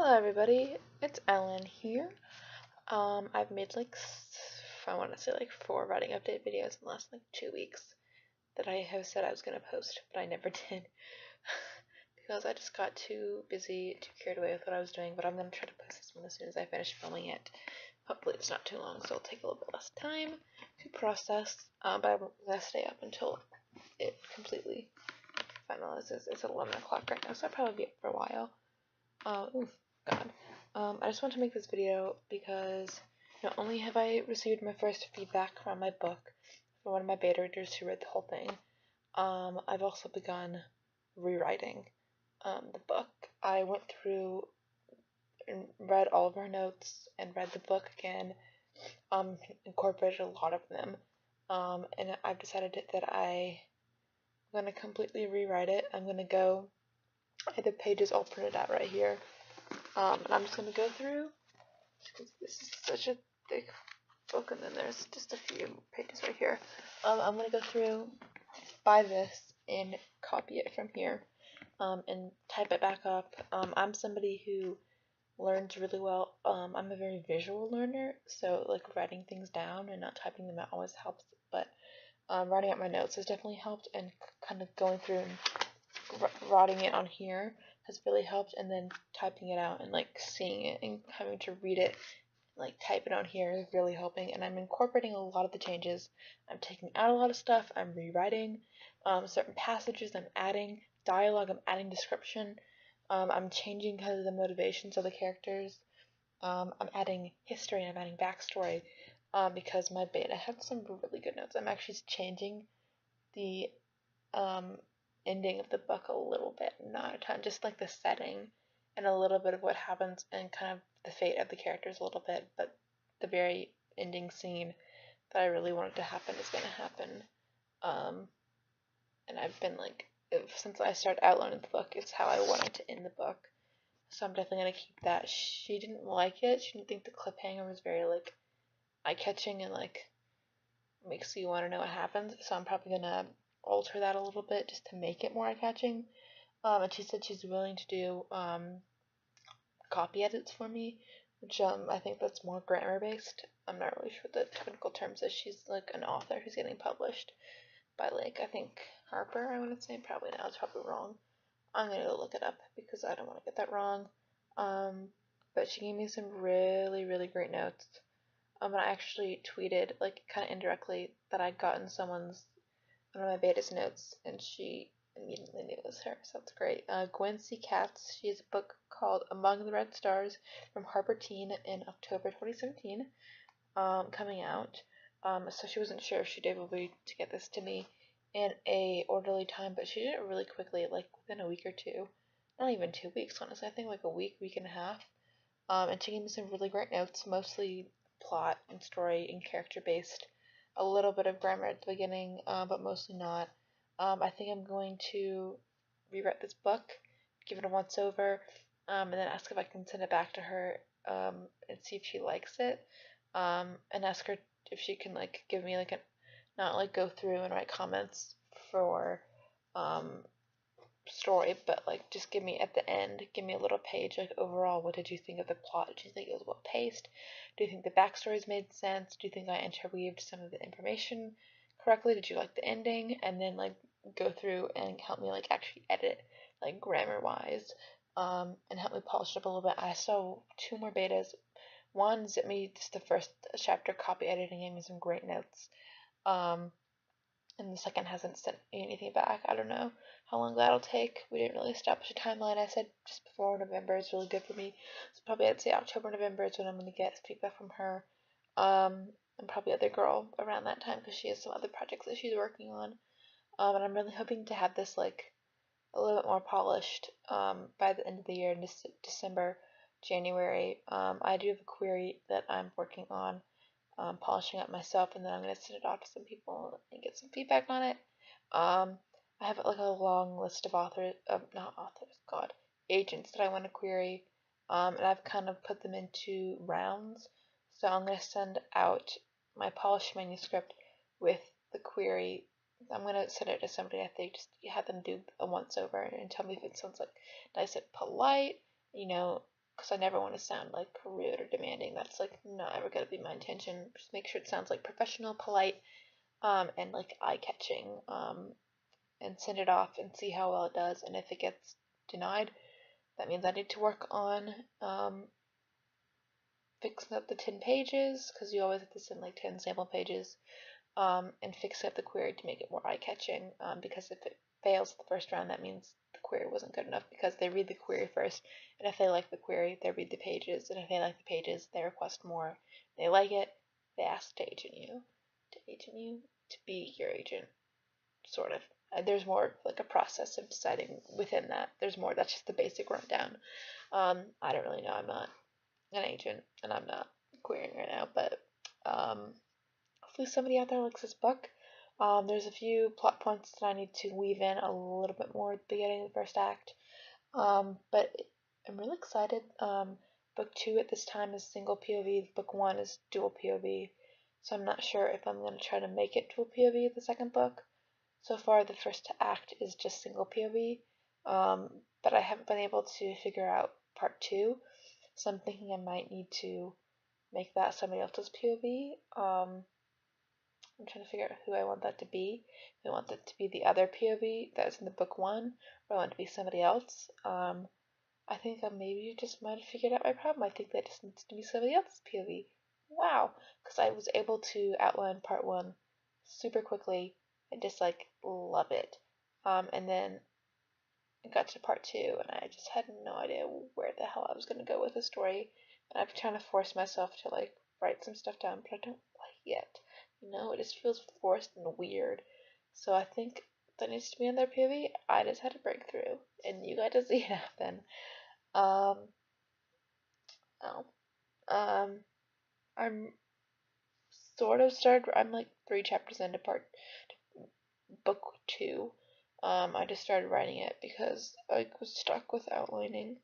Hello everybody, it's Ellen here. I've made I want to say 4 writing update videos in the last 2 weeks that I have said I was going to post, but I never did because I just got too busy, too carried away with what I was doing, but I'm going to try to post this one as soon as I finish filming it. Hopefully it's not too long, so it'll take a little bit less time to process, but I'm going to stay up until it completely finalizes. It's at 11 o'clock right now, so I'll probably be up for a while. Oof, God. I just want to make this video because not only have I received my first feedback from my book from one of my beta readers who read the whole thing, I've also begun rewriting the book. I went through and read all of her notes and read the book again, incorporated a lot of them, and I've decided that I'm going to completely rewrite it. I'm going to go, I have the pages all printed out right here. And I'm just going to go through, because this is such a thick book, and then there's just a few pages right here. I'm going to go through, buy this, and copy it from here, and type it back up. I'm somebody who learns really well. I'm a very visual learner, so writing things down and not typing them out always helps, but writing out my notes has definitely helped, and kind of going through and writing it on here has really helped, and then typing it out and seeing it and having to read it, type it on here is really helping. And I'm incorporating a lot of the changes. I'm taking out a lot of stuff. I'm rewriting certain passages. I'm adding dialogue. I'm adding description. I'm changing kind of the motivations of the characters. I'm adding history and I'm adding backstory because my beta had some really good notes. I'm actually changing the ending of the book a little bit, not a ton, just the setting and a little bit of what happens and kind of the fate of the characters a little bit, but the very ending scene that I really wanted to happen is going to happen. And I've been since I started outlining the book, it's how I wanted to end the book, so I'm definitely going to keep that. She didn't like it. She didn't think the cliffhanger was very eye-catching and makes you want to know what happens, so I'm probably going to alter that a little bit just to make it more eye-catching. And she said she's willing to do copy edits for me, which I think that's more grammar based. I'm not really sure what the technical terms is. She's an author who's getting published by I think Harper, I want to say. Probably now, it's probably wrong. I'm gonna go look it up because I don't want to get that wrong. But she gave me some really, really great notes. And I actually tweeted kind of indirectly that I'd gotten one of my beta's notes, and she immediately knew it was her, so that's great. Gwen C. Katz, she has a book called Among the Red Stars from Harper Teen in October 2017, coming out. So she wasn't sure if she'd be able to get this to me in a orderly time, but she did it really quickly, within a week or two. Not even 2 weeks, honestly. I think a week and a half. And she gave me some really great notes, mostly plot and story and character based. A little bit of grammar at the beginning, but mostly not. I think I'm going to rewrite this book, give it a once over, and then ask if I can send it back to her and see if she likes it, and ask her if she can give me not go through and write comments for story, but just give me at the end, give me a little page overall, what did you think of the plot? Did you think it was well paced? Do you think the backstories made sense? Do you think I interweaved some of the information correctly? Did you like the ending? And then go through and help me actually edit grammar wise, and help me polish it up a little bit. I saw 2 more betas. One sent me just the first chapter copy editing, gave me some great notes, and the second hasn't sent me anything back. I don't know how long that'll take. We didn't really establish a timeline. I said just before November is really good for me, so probably I'd say October, November is when I'm going to get feedback from her, and probably other girl around that time, because she has some other projects that she's working on, and I'm really hoping to have this a little bit more polished by the end of the year, in December, January. I do have a query that I'm working on polishing up myself, and then I'm going to send it off to some people and get some feedback on it. I have a long list of agents that I want to query, and I've kind of put them into rounds. So I'm going to send out my polished manuscript with the query. I'm going to send it to somebody, I think, just have them do a once over and tell me if it sounds nice and polite, because I never want to sound like rude or demanding. That's like not ever gonna be my intention. Just make sure it sounds like professional, polite, and like eye-catching, and send it off and see how well it does. And if it gets denied, that means I need to work on fixing up the 10 pages, because you always have to send like 10 sample pages, and fix up the query to make it more eye-catching, because if it fails the first round, that means the query wasn't good enough, because they read the query first, and if they like the query, they read the pages, and if they like the pages, they request more. If they like it, they ask to agent you, to be your agent, sort of. There's more like a process of deciding within that. There's more. That's just the basic rundown. I don't really know. I'm not an agent, and I'm not querying right now, but hopefully somebody out there likes this book. There's a few plot points that I need to weave in a little bit more at the beginning of the first act, but I'm really excited. Book 2 at this time is single POV, book 1 is dual POV, so I'm not sure if I'm going to try to make it dual POV the second book. So far, the first act is just single POV, but I haven't been able to figure out part 2, so I'm thinking I might need to make that somebody else's POV. I'm trying to figure out who I want that to be. If I want that to be the other POV that was in the book 1, or I want it to be somebody else. I think I maybe just might have figured out my problem. I think that just needs to be somebody else's POV. Wow, because I was able to outline part 1 super quickly and just like love it. And then I got to part 2 and I just had no idea where the hell I was going to go with the story. And I've trying to force myself to like write some stuff down, but I don't like it. You know, it just feels forced and weird. So I think that needs to be in their POV. I just had a breakthrough, and you got to see it happen. Oh. I'm sort of started. I'm like 3 chapters into book 2. I just started writing it because I was stuck with outlining,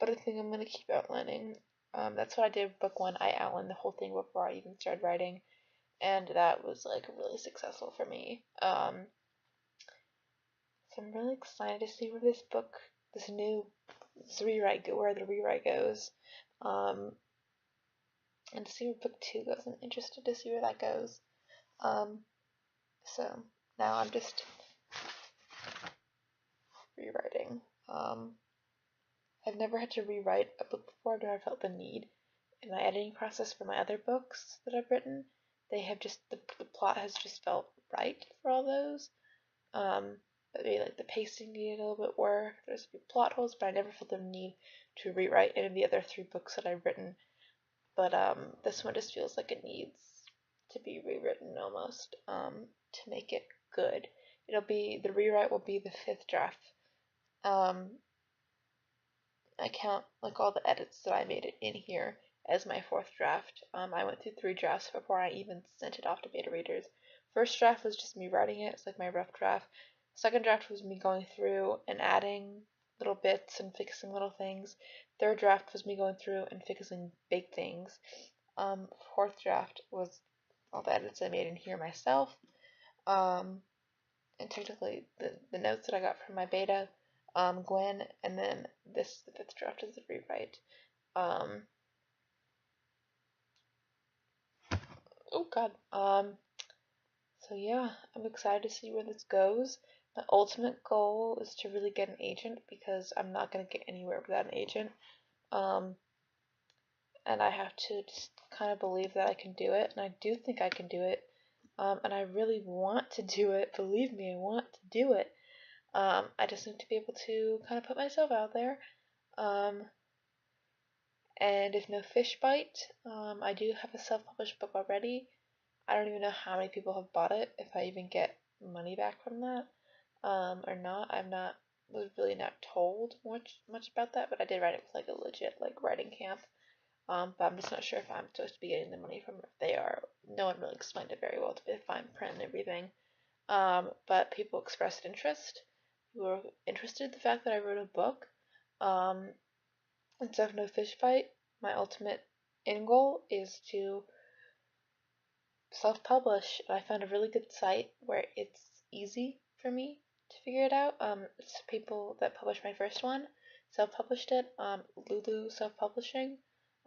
but I think I'm gonna keep outlining. That's what I did with book 1. I outlined the whole thing before I even started writing, and that was like really successful for me. So I'm really excited to see where this rewrite, where the rewrite goes, and to see where book 2 goes. I'm interested to see where that goes. So now I'm just rewriting. I've never had to rewrite a book before. I've never felt the need. In my editing process for my other books that I've written, they have just the plot has just felt right for all those. But maybe like the pacing needed a little bit work. There's a few plot holes, but I never felt the need to rewrite any of the other 3 books that I've written. But this one just feels like it needs to be rewritten almost, to make it good. The rewrite will be the 5th draft. I count like all the edits that I made in here as my 4th draft. I went through 3 drafts before I even sent it off to beta readers. First draft was just me writing it. It's like my rough draft. Second draft was me going through and adding little bits and fixing little things. Third draft was me going through and fixing big things. Fourth draft was all the edits I made in here myself. And technically the notes that I got from my beta, Gwen, and then the 5th draft is the rewrite. Oh god. So yeah, I'm excited to see where this goes. My ultimate goal is to really get an agent, because I'm not going to get anywhere without an agent. And I have to just kind of believe that I can do it, and I do think I can do it. And I really want to do it. Believe me, I want to do it. I just need to be able to kind of put myself out there. And if no fish bite, I do have a self-published book already. I don't even know how many people have bought it, if I even get money back from that, or not. Was really not told much about that, but I did write it with like a legit like writing camp. But I'm just not sure if I'm supposed to be getting the money from it. If they are. No one really explained it very well to be fine print and everything. But people expressed interest. People were interested in the fact that I wrote a book. Instead of no fish fight, my ultimate end goal is to self-publish. I found a really good site where it's easy for me to figure it out. It's people that published my first one, self-published it. Lulu Self-Publishing,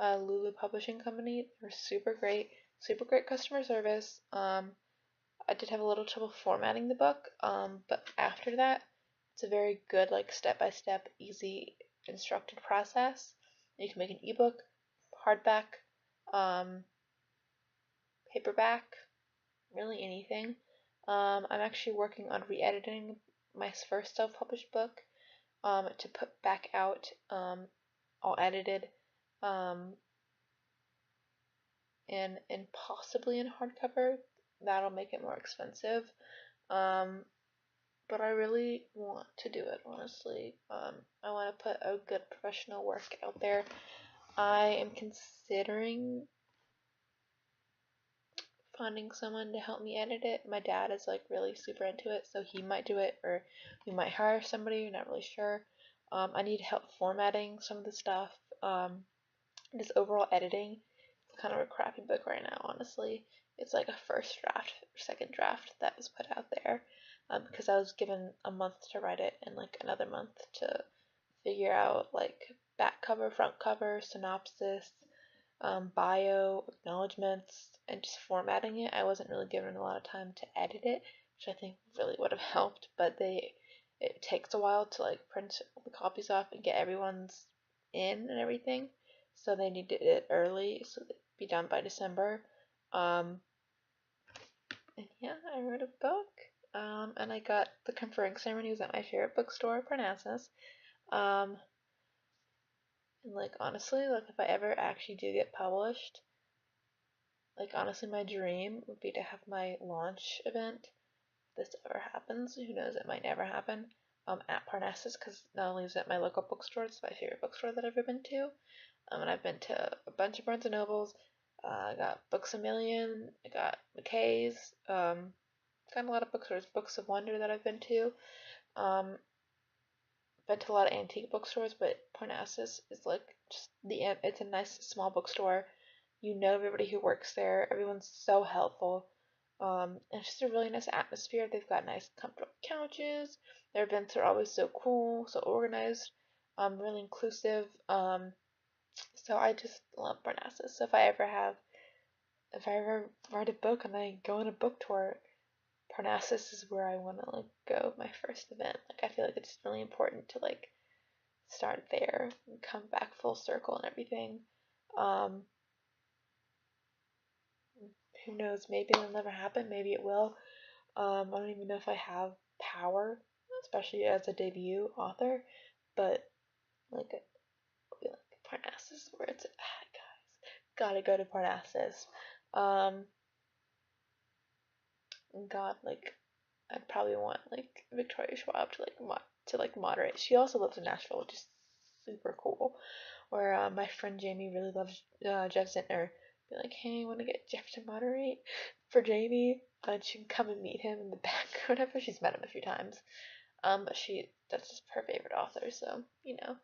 Lulu Publishing Company. They're super great customer service. I did have a little trouble formatting the book, but after that, it's a very good, like, step-by-step, easy, instructed process. You can make an ebook, hardback, paperback, really anything. I'm actually working on re-editing my first self-published book to put back out all edited and possibly in hardcover. That'll make it more expensive. But I really want to do it, honestly. I want to put a good professional work out there. I am considering finding someone to help me edit it. My dad is like really super into it, so he might do it, or we might hire somebody. We're not really sure. I need help formatting some of the stuff. Just overall editing. It's kind of a crappy book right now, honestly. It's like a first draft or second draft that was put out there because I was given a month to write it and like another month to figure out like back cover, front cover, synopsis, bio, acknowledgments, and just formatting it. I wasn't really given a lot of time to edit it, which I think really would have helped, but it takes a while to like print the copies off and get everyone's in and everything. So they needed it early so it'd be done by December. And yeah, I wrote a book. And I got the conferring ceremony was at my favorite bookstore, Parnassus. And like honestly, like if I ever actually do get published, like honestly my dream would be to have my launch event. If this ever happens, who knows, it might never happen. At Parnassus, because not only is it my local bookstore, it's my favorite bookstore that I've ever been to. And I've been to a bunch of Barnes and Nobles. I got Books A Million. I got McKay's. Got a lot of bookstores. Books of Wonder that I've been to. Been to a lot of antique bookstores, but Parnassus is like just it's a nice small bookstore. You know everybody who works there. Everyone's so helpful. It's just a really nice atmosphere. They've got nice comfortable couches. Their events are always so cool, so organized, really inclusive. So I just love Parnassus. So if I ever write a book and I go on a book tour, Parnassus is where I want to like go my first event. Like I feel like it's really important to like start there and come back full circle and everything. Who knows? Maybe it'll never happen. Maybe it will. I don't even know if I have power, especially as a debut author. But like Parnassus, where it's at, guys. Gotta go to Parnassus. God, like I'd probably want like Victoria Schwab to moderate. She also lives in Nashville, which is super cool. Or my friend Jamie really loves Jeff Zintner. Be like, hey, want to get Jeff to moderate for Jamie? And she can come and meet him in the back or whatever. She's met him a few times. But that's just her favorite author, so you know.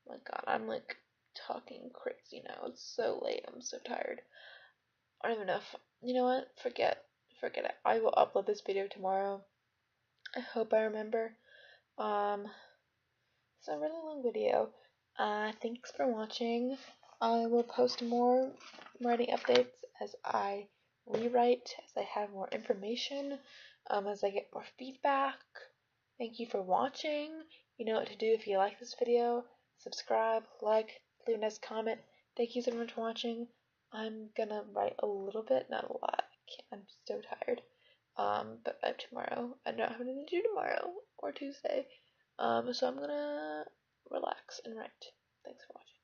My God, I'm like talking crazy now. It's so late. I'm so tired. I don't even know if you know what. Forget it. I will upload this video tomorrow. I hope I remember. It's a really long video. Thanks for watching. I will post more writing updates as I rewrite, as I have more information, as I get more feedback. Thank you for watching. You know what to do if you like this video. Subscribe, like, leave a nice comment. Thank you so much for watching. I'm gonna write a little bit, not a lot. I'm so tired. But by tomorrow, I don't have anything to do tomorrow or Tuesday. So I'm gonna relax and write. Thanks for watching.